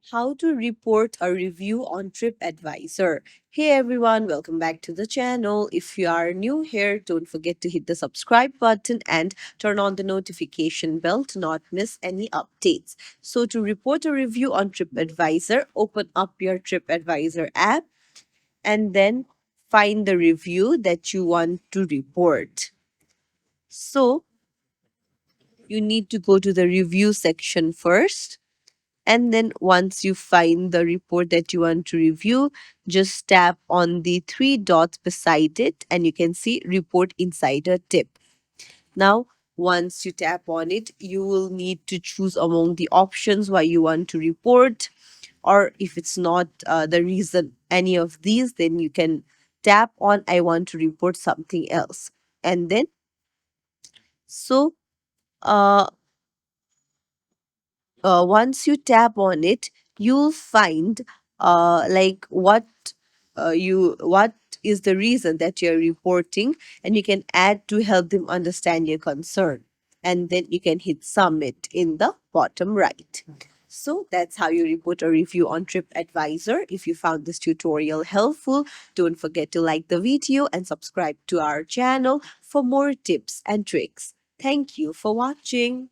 How to report a review on TripAdvisor. Hey everyone, welcome back to the channel. If you are new here, don't forget to hit the subscribe button and turn on the notification bell to not miss any updates. So, to report a review on TripAdvisor, open up your TripAdvisor app and then find the review that you want to report. So, you need to go to the review section first. And then once you find the report that you want to review, just tap on the three dots beside it and you can see report insider tip. Now, once you tap on it, you will need to choose among the options why you want to report, or if it's not the reason any of these, then you can tap on I want to report something else. And then, so uh, once you tap on it, you'll find like what is the reason that you're reporting, and you can add to help them understand your concern, and then you can hit submit in the bottom right. So that's how you report a review on TripAdvisor. If you found this tutorial helpful, don't forget to like the video and subscribe to our channel for more tips and tricks. Thank you for watching.